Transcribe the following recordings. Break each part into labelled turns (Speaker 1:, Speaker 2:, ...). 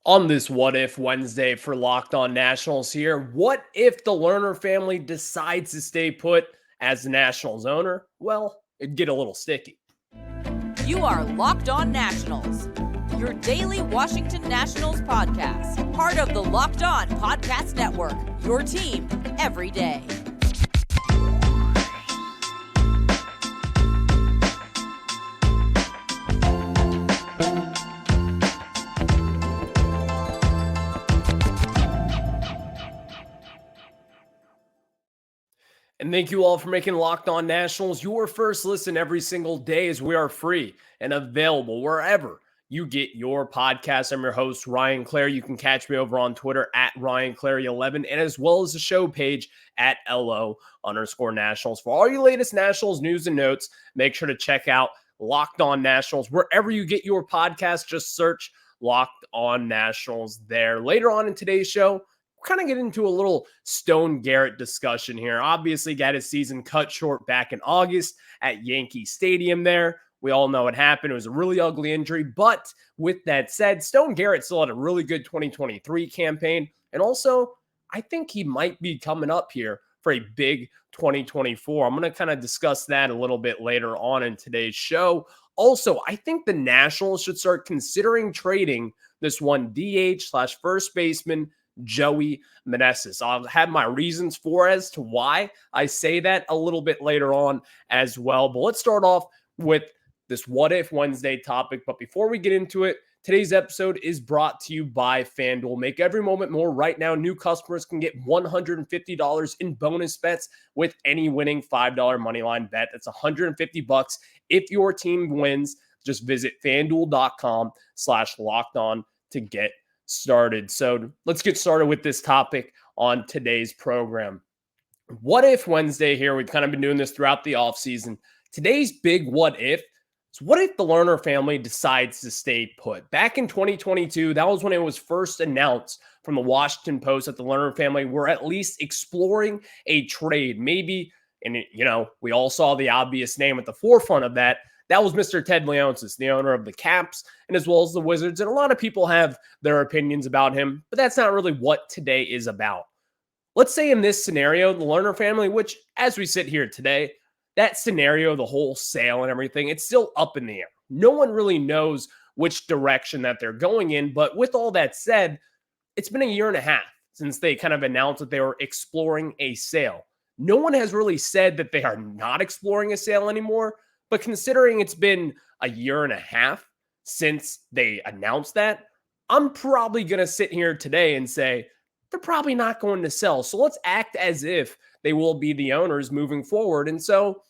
Speaker 1: On this What If Wednesday for Locked On Nationals here, what if the Lerner family decides to stay put as the Nationals owner? Well, it'd get a little sticky.
Speaker 2: You are Locked On Nationals, your daily Washington Nationals podcast, part of the Locked On Podcast Network, your team every day.
Speaker 1: And thank you all for making Locked On Nationals your first listen every single day, as we are free and available wherever you get your podcast. I'm your host, Ryan Clary. You can catch me over on Twitter at RyanClary11 and as well as the show page at LO_Nationals. For all your latest Nationals news and notes, make sure to check out Locked On Nationals wherever you get your podcast. Just search Locked On Nationals there. Later on in today's show, kind of get into a little Stone Garrett discussion here. Obviously got his season cut short back in August at Yankee Stadium there. We all know what happened. It was a really ugly injury. But with that said, Stone Garrett still had a really good 2023 campaign. And also, I think he might be coming up here for a big 2024. I'm going to kind of discuss that a little bit later on in today's show. Also, I think the Nationals should start considering trading this one DH/first baseman, Joey Meneses. I'll have my reasons for as to why I say that a little bit later on as well. But let's start off with this What If Wednesday topic. But before we get into it, today's episode is brought to you by FanDuel. Make every moment more. Right now, new customers can get $150 in bonus bets with any winning $5 moneyline bet. That's $150 if your team wins. Just visit FanDuel.com/lockedon to get started. So let's get started with this topic on today's program. What If Wednesday here. We've kind of been doing this throughout the offseason. Today's big what if is what if the Lerner family decides to stay put? Back in 2022, that was when it was first announced from the Washington Post that the Lerner family were at least exploring a trade. Maybe, and we all saw the obvious name at the forefront of that. That was Mr. Ted Leonsis, the owner of the Caps and as well as the Wizards. And a lot of people have their opinions about him, but that's not really what today is about. Let's say in this scenario, the Lerner family, which as we sit here today, that scenario, the whole sale and everything, it's still up in the air. No one really knows which direction that they're going in. But with all that said, it's been a year and a half since they kind of announced that they were exploring a sale. No one has really said that they are not exploring a sale anymore. But considering it's been a year and a half since they announced that, I'm probably going to sit here today and say they're probably not going to sell. So let's act as if they will be the owners moving forward. And so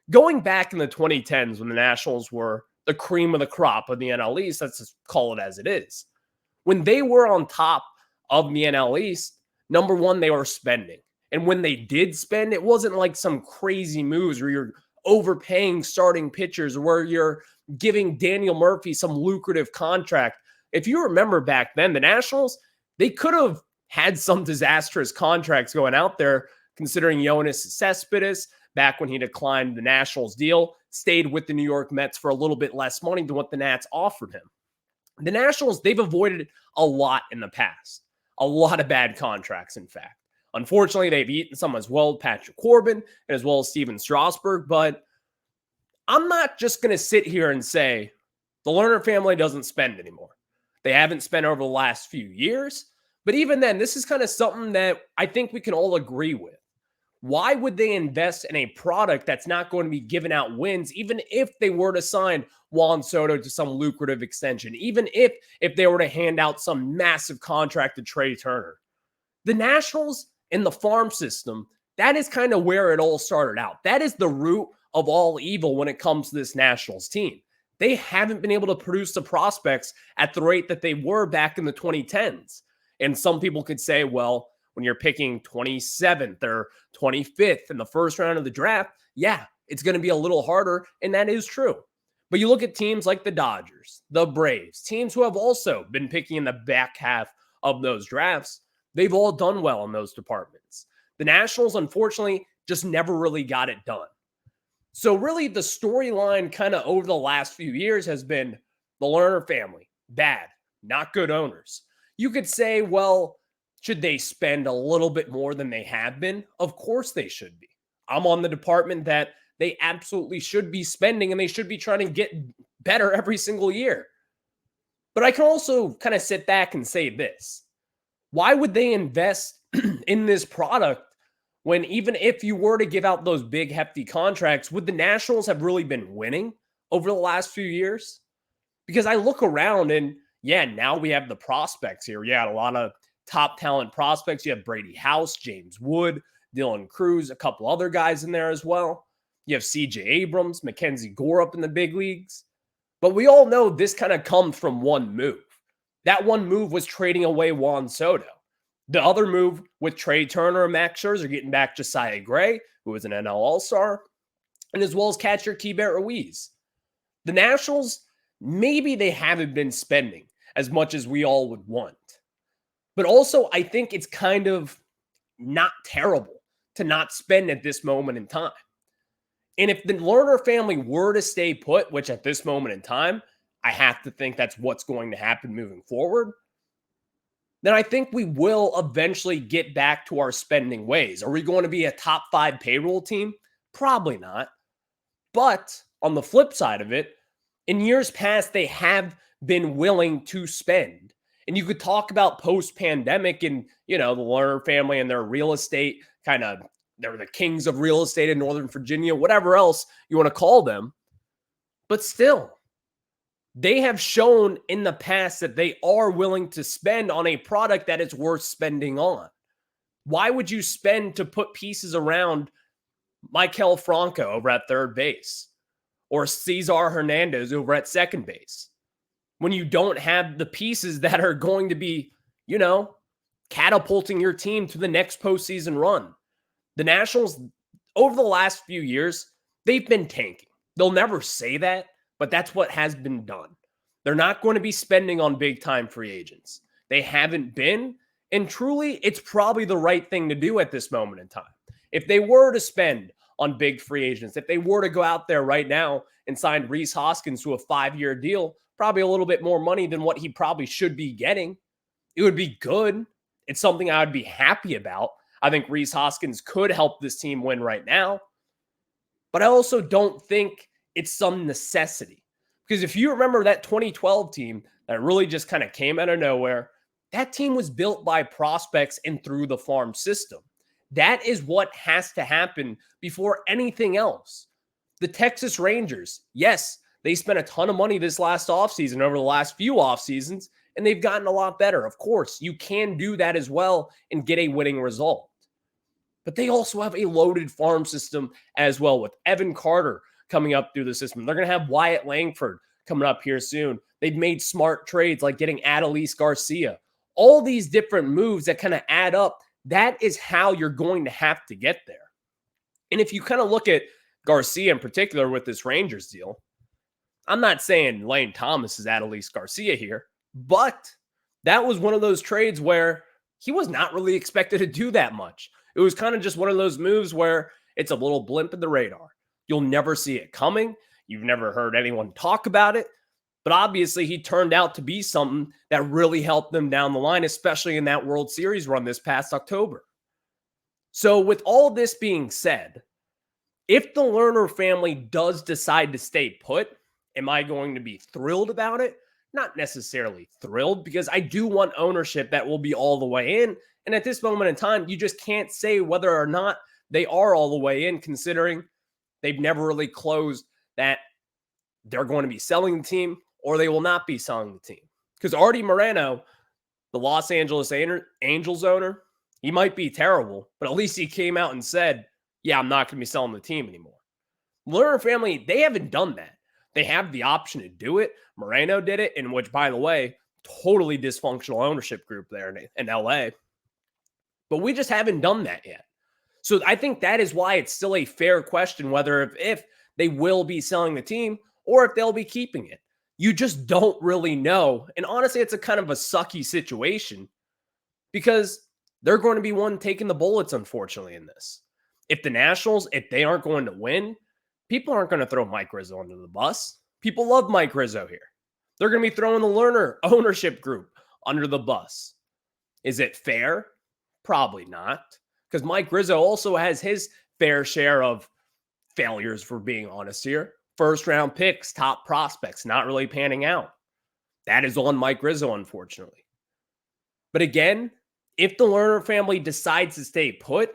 Speaker 1: going back in the 2010s when the Nationals were the cream of the crop of the NL East, let's just call it as it is. When they were on top of the NL East, number one, they were spending. And when they did spend, it wasn't like some crazy moves where you're overpaying starting pitchers, where you're giving Daniel Murphy some lucrative contract. If you remember back then, the Nationals, they could have had some disastrous contracts going out there, considering Yoenis Cespedes, back when he declined the Nationals deal, stayed with the New York Mets for a little bit less money than what the Nats offered him. The Nationals, they've avoided a lot in the past, a lot of bad contracts, in fact. Unfortunately, they've eaten some as well, Patrick Corbin, and as well as Steven Strasburg. But I'm not just going to sit here and say the Lerner family doesn't spend anymore. They haven't spent over the last few years. But even then, this is kind of something that I think we can all agree with. Why would they invest in a product that's not going to be giving out wins, even if they were to sign Juan Soto to some lucrative extension, even if they were to hand out some massive contract to Trey Turner? The Nationals in the farm system, that is kind of where it all started out. That is the root of all evil when it comes to this Nationals team. They haven't been able to produce the prospects at the rate that they were back in the 2010s. And some people could say, well, when you're picking 27th or 25th in the first round of the draft, yeah, it's going to be a little harder. And that is true. But you look at teams like the Dodgers, the Braves, teams who have also been picking in the back half of those drafts. They've all done well in those departments. The Nationals, unfortunately, just never really got it done. So really the storyline kind of over the last few years has been the Lerner family, bad, not good owners. You could say, well, should they spend a little bit more than they have been? Of course they should be. I'm on the department that they absolutely should be spending and they should be trying to get better every single year. But I can also kind of sit back and say this. Why would they invest in this product when even if you were to give out those big hefty contracts, would the Nationals have really been winning over the last few years? Because I look around and yeah, now we have the prospects here. Yeah, a lot of top talent prospects. You have Brady House, James Wood, Dylan Cruz, a couple other guys in there as well. You have CJ Abrams, Mackenzie Gore up in the big leagues. But we all know this kind of comes from one move. That one move was trading away Juan Soto. The other move with Trey Turner and Max Scherzer getting back Josiah Gray, who was an NL All-Star, and as well as catcher Keibert Ruiz. The Nationals, maybe they haven't been spending as much as we all would want. But also, I think it's kind of not terrible to not spend at this moment in time. And if the Lerner family were to stay put, which at this moment in time, I have to think that's what's going to happen moving forward, then I think we will eventually get back to our spending ways. Are we going to be a top 5 payroll team? Probably not. But on the flip side of it, in years past, they have been willing to spend. And you could talk about post-pandemic and, the Lerner family and their real estate they're the kings of real estate in Northern Virginia, whatever else you want to call them. But still, they have shown in the past that they are willing to spend on a product that is worth spending on. Why would you spend to put pieces around Maikel Franco over at third base or Cesar Hernandez over at second base when you don't have the pieces that are going to be, catapulting your team to the next postseason run? The Nationals, over the last few years, they've been tanking. They'll never say that, but that's what has been done. They're not going to be spending on big-time free agents. They haven't been, and truly, it's probably the right thing to do at this moment in time. If they were to spend on big free agents, if they were to go out there right now and sign Rhys Hoskins to a 5-year deal, probably a little bit more money than what he probably should be getting, it would be good. It's something I would be happy about. I think Rhys Hoskins could help this team win right now. But I also don't think it's some necessity. Because if you remember that 2012 team that really just kind of came out of nowhere, that team was built by prospects and through the farm system. That is what has to happen before anything else. The Texas Rangers, yes, they spent a ton of money this last offseason over the last few offseasons, and they've gotten a lot better. Of course, you can do that as well and get a winning result. But they also have a loaded farm system as well with Evan Carter coming up through the system. They're going to have Wyatt Langford coming up here soon. They've made smart trades like getting Adolis Garcia. All these different moves that kind of add up, that is how you're going to have to get there. And if you kind of look at Garcia in particular with this Rangers deal, I'm not saying Lane Thomas is Adolis Garcia here, but that was one of those trades where he was not really expected to do that much. It was kind of just one of those moves where it's a little blimp in the radar. You'll never see it coming. You've never heard anyone talk about it. But obviously, he turned out to be something that really helped them down the line, especially in that World Series run this past October. So with all this being said, if the Lerner family does decide to stay put, am I going to be thrilled about it? Not necessarily thrilled, because I do want ownership that will be all the way in. And at this moment in time, you just can't say whether or not they are all the way in, considering they've never really closed that they're going to be selling the team or they will not be selling the team. Because Artie Moreno, the Los Angeles Angels owner, he might be terrible, but at least he came out and said, yeah, I'm not going to be selling the team anymore. Lerner family, they haven't done that. They have the option to do it. Moreno did it, in which, by the way, totally dysfunctional ownership group there in LA. But we just haven't done that yet. So I think that is why it's still a fair question whether if they will be selling the team or if they'll be keeping it. You just don't really know. And honestly, it's a kind of a sucky situation because they're going to be one taking the bullets, unfortunately, in this. If the Nationals, if they aren't going to win, people aren't going to throw Mike Rizzo under the bus. People love Mike Rizzo here. They're going to be throwing the Lerner ownership group under the bus. Is it fair? Probably not, because Mike Rizzo also has his fair share of failures, for being honest here. First round picks, top prospects, not really panning out. That is on Mike Rizzo, unfortunately. But again, if the Lerner family decides to stay put,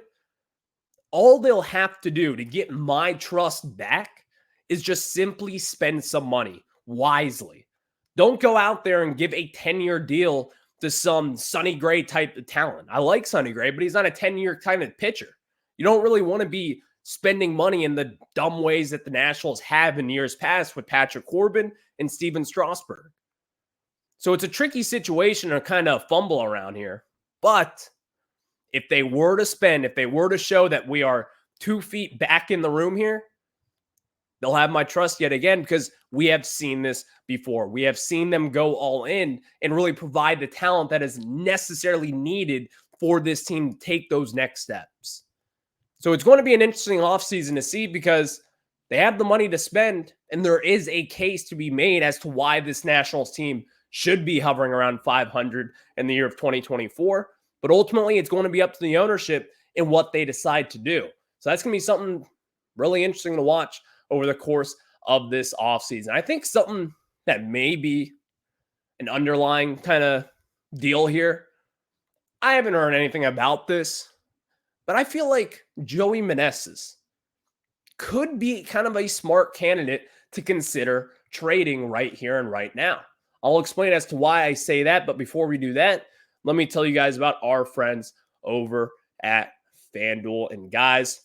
Speaker 1: all they'll have to do to get my trust back is just simply spend some money wisely. Don't go out there and give a 10-year deal to some Sonny Gray type of talent. I like Sonny Gray, but he's not a 10-year kind of pitcher. You don't really want to be spending money in the dumb ways that the Nationals have in years past with Patrick Corbin and Steven Strasburg. So it's a tricky situation to kind of fumble around here. But if they were to spend, if they were to show that we are 2 feet back in the room here, they'll have my trust yet again, because we have seen this before. We have seen them go all in and really provide the talent that is necessarily needed for this team to take those next steps. So it's going to be an interesting offseason to see, because they have the money to spend, and there is a case to be made as to why this Nationals team should be hovering around 500 in the year of 2024. But ultimately, it's going to be up to the ownership and what they decide to do. So that's going to be something really interesting to watch over the course of this offseason. I think something that may be an underlying kind of deal here, I haven't heard anything about this, but I feel like Joey Meneses could be kind of a smart candidate to consider trading right here and right now. I'll explain as to why I say that, but before we do that, let me tell you guys about our friends over at FanDuel. And guys,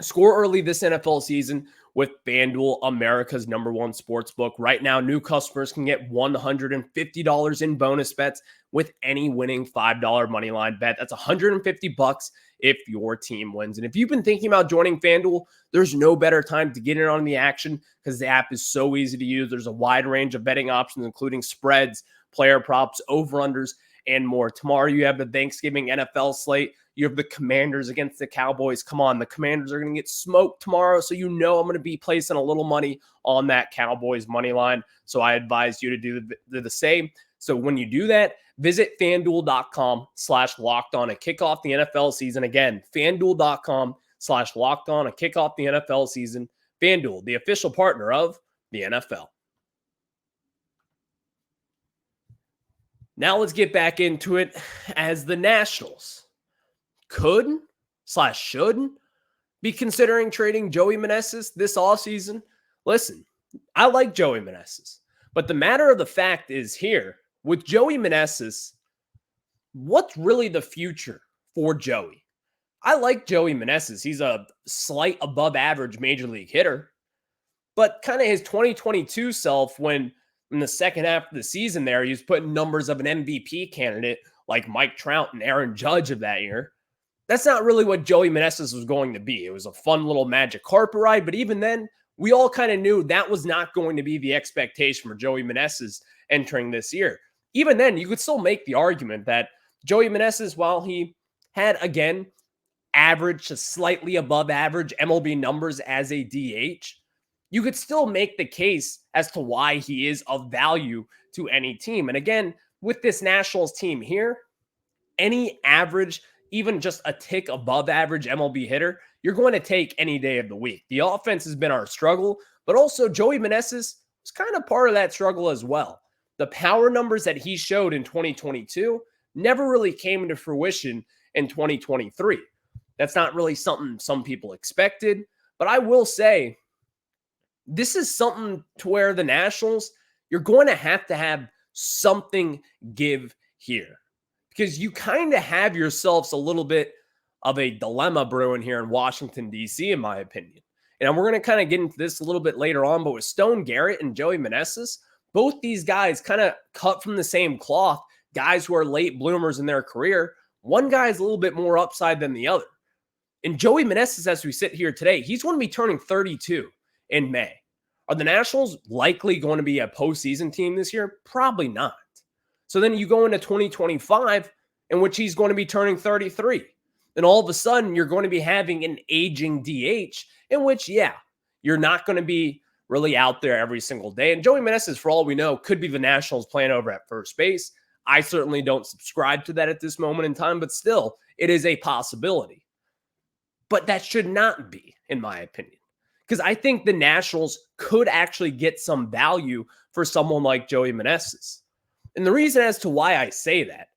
Speaker 1: score early this NFL season with FanDuel, America's number one sportsbook. Right now, new customers can get $150 in bonus bets with any winning $5 moneyline bet. That's $150 if your team wins. And if you've been thinking about joining FanDuel, there's no better time to get in on the action, because the app is so easy to use. There's a wide range of betting options, including spreads, player props, over-unders, and more. Tomorrow, you have the Thanksgiving NFL slate. You have the Commanders against the Cowboys. Come on, the Commanders are going to get smoked tomorrow, so you know I'm going to be placing a little money on that Cowboys money line. So I advise you to do the same. So when you do that, visit FanDuel.com/lockedon and kick off the NFL season. Again, FanDuel.com/lockedon and kick off the NFL season. FanDuel, the official partner of the NFL. Now let's get back into it, as the Nationals could/should be considering trading Joey Meneses this offseason. Listen, I like Joey Meneses, but the matter of the fact is here, with Joey Meneses, what's really the future for Joey? I like Joey Meneses. He's a slight above average major league hitter, but kind of his 2022 self, when in the second half of the season there, he was putting numbers of an MVP candidate like Mike Trout and Aaron Judge of that year. That's not really what Joey Meneses was going to be. It was a fun little magic carpet ride, but even then, we all kind of knew that was not going to be the expectation for Joey Meneses entering this year. Even then, you could still make the argument that Joey Meneses, while he had, again, average to slightly above average MLB numbers as a DH, you could still make the case as to why he is of value to any team. And again, with this Nationals team here, any average, even just a tick above average MLB hitter, you're going to take any day of the week. The offense has been our struggle, but also Joey Meneses was kind of part of that struggle as well. The power numbers that he showed in 2022 never really came into fruition in 2023. That's not really something some people expected, but I will say, this is something to where the Nationals, you're going to have something give here, because you kind of have yourselves a little bit of a dilemma brewing here in Washington, D.C., in my opinion. And we're going to kind of get into this a little bit later on, but with Stone Garrett and Joey Meneses, both these guys kind of cut from the same cloth, guys who are late bloomers in their career. One guy is a little bit more upside than the other. And Joey Meneses, as we sit here today, he's going to be turning 32 in May. Are the Nationals likely going to be a postseason team this year? Probably not. So then you go into 2025, in which he's going to be turning 33. And all of a sudden, you're going to be having an aging DH, in which, yeah, you're not going to be really out there every single day. And Joey Meneses, for all we know, could be the Nationals playing over at first base. I certainly don't subscribe to that at this moment in time, but still, it is a possibility. But that should not be, in my opinion, because I think the Nationals could actually get some value for someone like Joey Meneses. And the reason as to why I say that,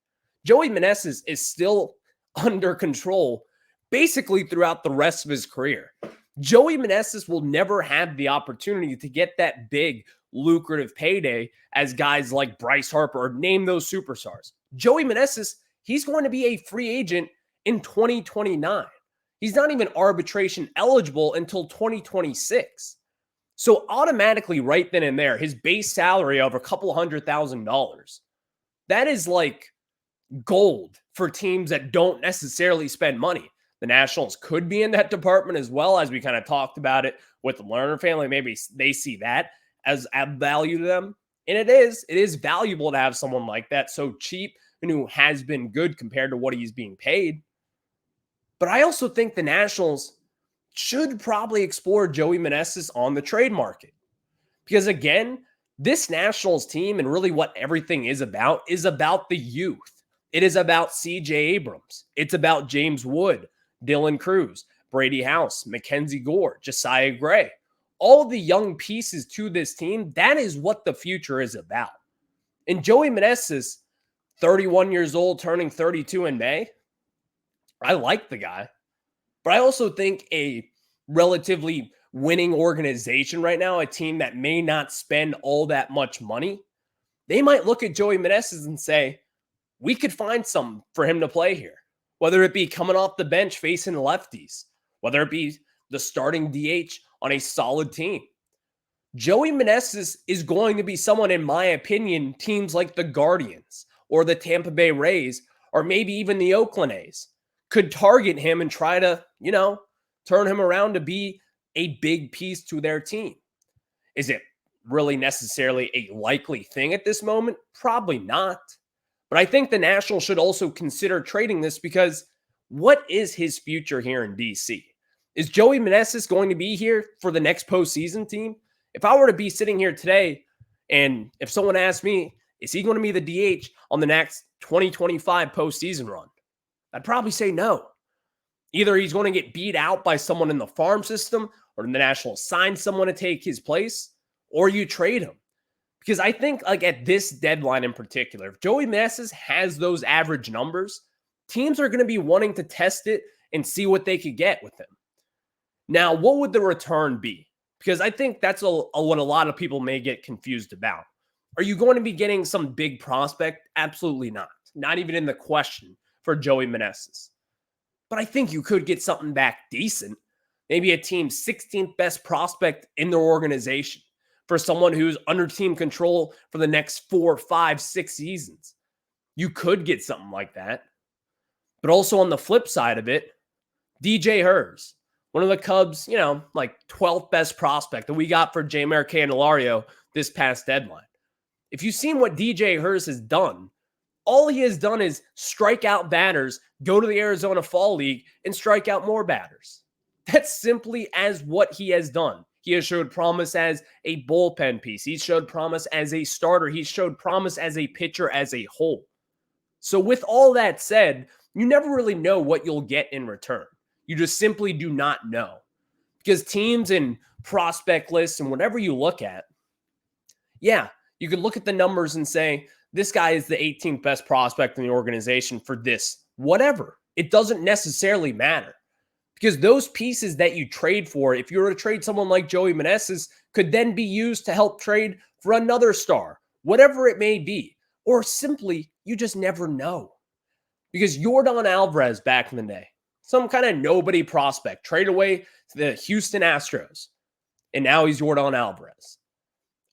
Speaker 1: Joey Meneses is still under control basically throughout the rest of his career. Joey Meneses will never have the opportunity to get that big, lucrative payday as guys like Bryce Harper, or name those superstars. Joey Meneses, he's going to be a free agent in 2029. He's not even arbitration eligible until 2026. So automatically right then and there, his base salary of a couple $100,000, that is like gold for teams that don't necessarily spend money. The Nationals could be in that department as well, as we kind of talked about it with the Lerner family. Maybe they see that as add value to them. And it is valuable to have someone like that, so cheap and who has been good compared to what he's being paid. But I also think the Nationals should probably explore Joey Meneses on the trade market. Because again, this Nationals team and really what everything is about the youth. It is about C.J. Abrams. It's about James Wood, Dylan Cruz, Brady House, Mackenzie Gore, Josiah Gray. All the young pieces to this team, that is what the future is about. And Joey Meneses, 31 years old, turning 32 in May, I like the guy. But I also think a relatively winning organization right now, a team that may not spend all that much money, they might look at Joey Meneses and say, we could find something for him to play here. Whether it be coming off the bench facing lefties, whether it be the starting DH on a solid team. Joey Meneses is going to be someone, in my opinion, teams like the Guardians or the Tampa Bay Rays or maybe even the Oakland A's could target him and try to, turn him around to be a big piece to their team. Is it really necessarily a likely thing at this moment? Probably not. But I think the Nationals should also consider trading this, because what is his future here in DC? Is Joey Meneses going to be here for the next postseason team? If I were to be sitting here today and if someone asked me, is he going to be the DH on the next 2025 postseason run? I'd probably say no. Either he's going to get beat out by someone in the farm system, or the Nationals sign someone to take his place, or you trade him. Because I think at this deadline in particular, if Joey Meneses has those average numbers, teams are going to be wanting to test it and see what they could get with him. Now, what would the return be? Because I think that's what a lot of people may get confused about. Are you going to be getting some big prospect? Absolutely not. Not even in the question for Joey Meneses. But I think you could get something back decent. Maybe a team's 16th best prospect in their organization for someone who's under team control for the next 4, 5, 6 seasons. You could get something like that. But also on the flip side of it, DJ Hers, one of the Cubs, 12th best prospect that we got for Jeimer Candelario this past deadline. If you've seen what DJ Hers has done, all he has done is strike out batters, go to the Arizona Fall League, and strike out more batters. That's simply as what he has done. He has showed promise as a bullpen piece. He showed promise as a starter. He showed promise as a pitcher as a whole. So with all that said, you never really know what you'll get in return. You just simply do not know. Because teams and prospect lists and whatever you look at, you can look at the numbers and say, this guy is the 18th best prospect in the organization for this, whatever. It doesn't necessarily matter. Because those pieces that you trade for, if you were to trade someone like Joey Meneses, could then be used to help trade for another star, whatever it may be. Or simply, you just never know. Because Yordan Alvarez back in the day, some kind of nobody prospect, traded away to the Houston Astros. And now he's Yordan Alvarez.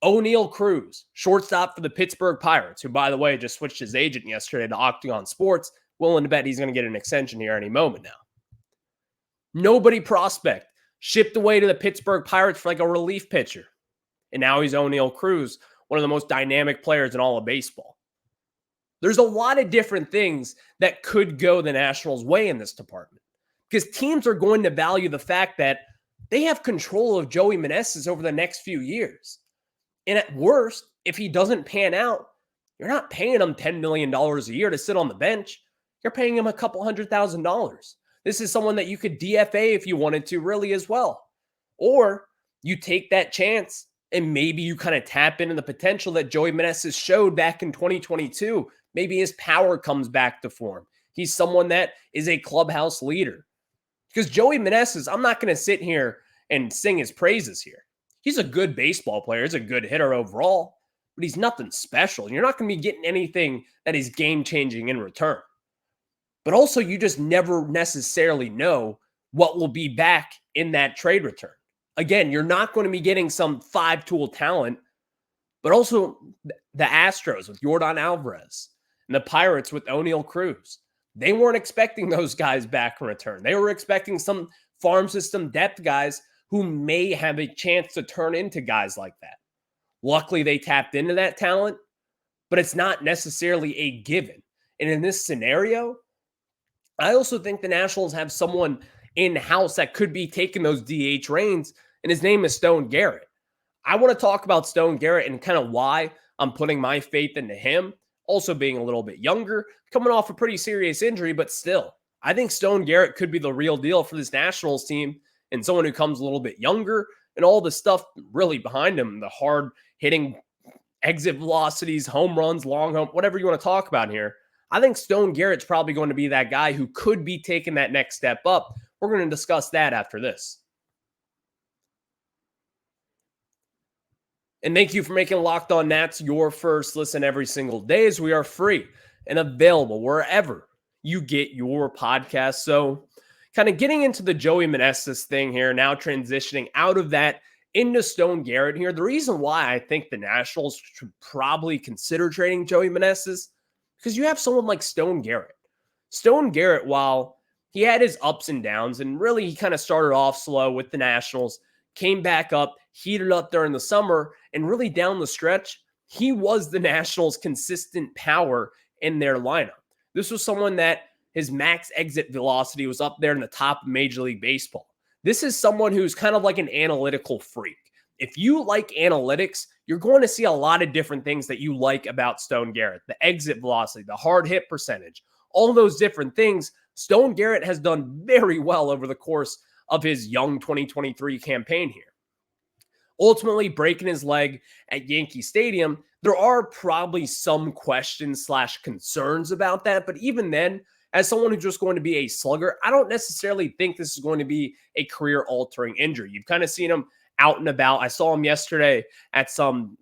Speaker 1: O'Neal Cruz, shortstop for the Pittsburgh Pirates, who, by the way, just switched his agent yesterday to Octagon Sports. Willing to bet he's going to get an extension here any moment now. Nobody prospect, shipped away to the Pittsburgh Pirates for like a relief pitcher. And now he's O'Neal Cruz, one of the most dynamic players in all of baseball. There's a lot of different things that could go the Nationals' way in this department. Because teams are going to value the fact that they have control of Joey Meneses over the next few years. And at worst, if he doesn't pan out, You're not paying him $10 million a year to sit on the bench. You're paying him a couple $100,000. This is someone that you could DFA if you wanted to, really, as well. Or you take that chance and maybe you kind of tap into the potential that Joey Meneses showed back in 2022. Maybe his power comes back to form. He's someone that is a clubhouse leader. Because Joey Meneses, I'm not going to sit here and sing his praises here. He's a good baseball player. He's a good hitter overall, but he's nothing special. You're not going to be getting anything that is game-changing in return. But also, you just never necessarily know what will be back in that trade return. Again, you're not going to be getting some five-tool talent, but also the Astros with Yordan Alvarez and the Pirates with O'Neal Cruz. They weren't expecting those guys back in return. They were expecting some farm system depth guys who may have a chance to turn into guys like that. Luckily, they tapped into that talent, but it's not necessarily a given. And in this scenario, I also think the Nationals have someone in-house that could be taking those DH reins, and his name is Stone Garrett. I want to talk about Stone Garrett and kind of why I'm putting my faith into him. Also being a little bit younger, coming off a pretty serious injury, but still, I think Stone Garrett could be the real deal for this Nationals team, and someone who comes a little bit younger and all the stuff really behind him, the hard hitting, exit velocities, home runs, long home, whatever you want to talk about here. I think Stone Garrett's probably going to be that guy who could be taking that next step up. We're going to discuss that after this. And thank you for making Locked On Nats your first listen every single day, as we are free and available wherever you get your podcast. So kind of getting into the Joey Meneses thing here, now transitioning out of that into Stone Garrett here. The reason why I think the Nationals should probably consider trading Joey Meneses, because you have someone like Stone Garrett. Stone Garrett, while he had his ups and downs, and really he kind of started off slow with the Nationals, came back up, heated up during the summer, and really down the stretch, he was the Nationals' consistent power in their lineup. This was someone that his max exit velocity was up there in the top of Major League Baseball. This is someone who's kind of like an analytical freak. If you like analytics, you're going to see a lot of different things that you like about Stone Garrett. The exit velocity, the hard hit percentage, all those different things. Stone Garrett has done very well over the course of his young 2023 campaign here. Ultimately breaking his leg at Yankee Stadium, there are probably some questions / concerns about that. But even then, as someone who's just going to be a slugger, I don't necessarily think this is going to be a career-altering injury. You've kind of seen him out and about. I saw him yesterday at some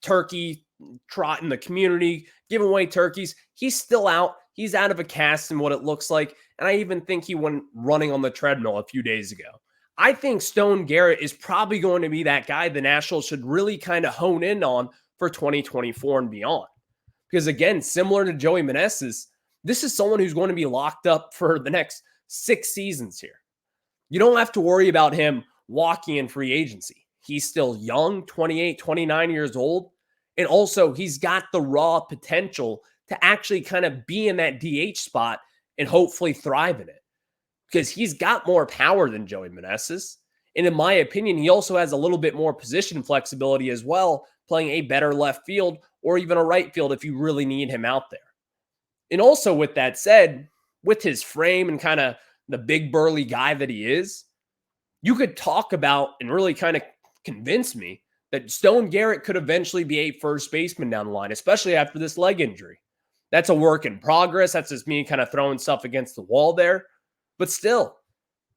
Speaker 1: turkey trot in the community, giving away turkeys. He's still out. He's out of a cast in what it looks like. And I even think he went running on the treadmill a few days ago. I think Stone Garrett is probably going to be that guy the Nationals should really kind of hone in on for 2024 and beyond. Because again, similar to Joey Meneses, this is someone who's going to be locked up for the next 6 seasons here. You don't have to worry about him walking in free agency. He's still young, 28, 29 years old. And also he's got the raw potential to actually kind of be in that DH spot and hopefully thrive in it. Because he's got more power than Joey Meneses. And in my opinion, he also has a little bit more position flexibility as well, playing a better left field or even a right field if you really need him out there. And also with that said, with his frame and kind of the big burly guy that he is, you could talk about and really kind of convince me that Stone Garrett could eventually be a first baseman down the line, especially after this leg injury. That's a work in progress. That's just me kind of throwing stuff against the wall there. But still,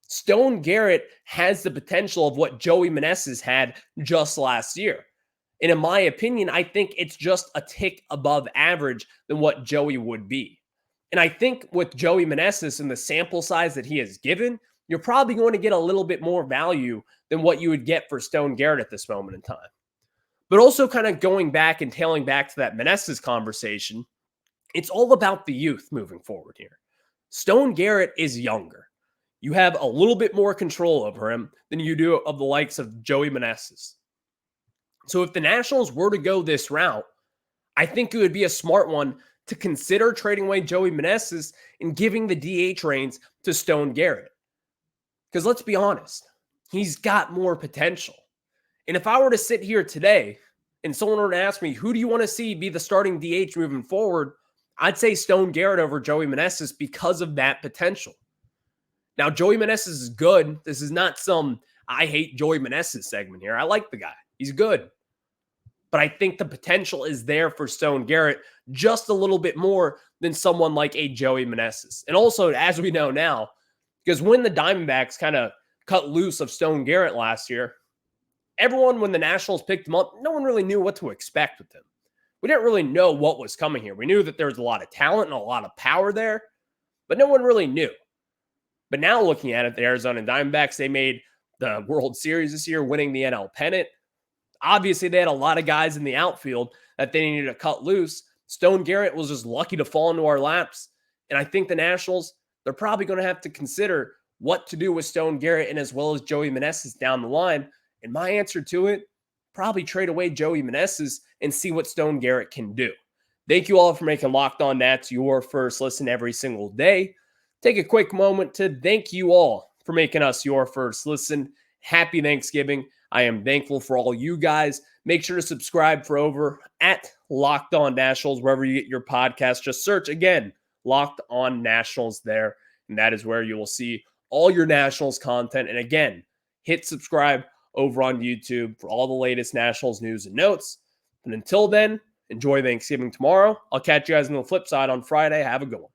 Speaker 1: Stone Garrett has the potential of what Joey Meneses had just last year. And in my opinion, I think it's just a tick above average than what Joey would be. And I think with Joey Meneses and the sample size that he has given, you're probably going to get a little bit more value than what you would get for Stone Garrett at this moment in time. But also kind of going back and tailing back to that Meneses conversation, it's all about the youth moving forward here. Stone Garrett is younger. You have a little bit more control over him than you do of the likes of Joey Meneses. So if the Nationals were to go this route, I think it would be a smart one to consider trading away Joey Meneses and giving the DH reins to Stone Garrett. Because let's be honest, he's got more potential. And if I were to sit here today and someone were to ask me, who do you want to see be the starting DH moving forward? I'd say Stone Garrett over Joey Meneses because of that potential. Now, Joey Meneses is good. This is not some I hate Joey Meneses segment here. I like the guy. He's good. But I think the potential is there for Stone Garrett just a little bit more than someone like a Joey Meneses. And also, as we know now, because when the Diamondbacks kind of cut loose of Stone Garrett last year, everyone, when the Nationals picked him up, no one really knew what to expect with him. We didn't really know what was coming here. We knew that there was a lot of talent and a lot of power there, but no one really knew. But now looking at it, the Arizona Diamondbacks, they made the World Series this year, winning the NL pennant. Obviously, they had a lot of guys in the outfield that they needed to cut loose. Stone Garrett was just lucky to fall into our laps. And I think the Nationals, they're probably going to have to consider what to do with Stone Garrett and as well as Joey Meneses down the line. And my answer to it, probably trade away Joey Meneses and see what Stone Garrett can do. Thank you all for making Locked On Nats your first listen every single day. Take a quick moment to thank you all for making us your first listen. Happy Thanksgiving. I am thankful for all you guys. Make sure to subscribe for over at Locked On Nationals, wherever you get your podcast. Just search again, Locked On Nationals there. And that is where you will see all your Nationals content. And again, hit subscribe over on YouTube for all the latest Nationals news and notes. And until then, enjoy Thanksgiving tomorrow. I'll catch you guys on the flip side on Friday. Have a good one.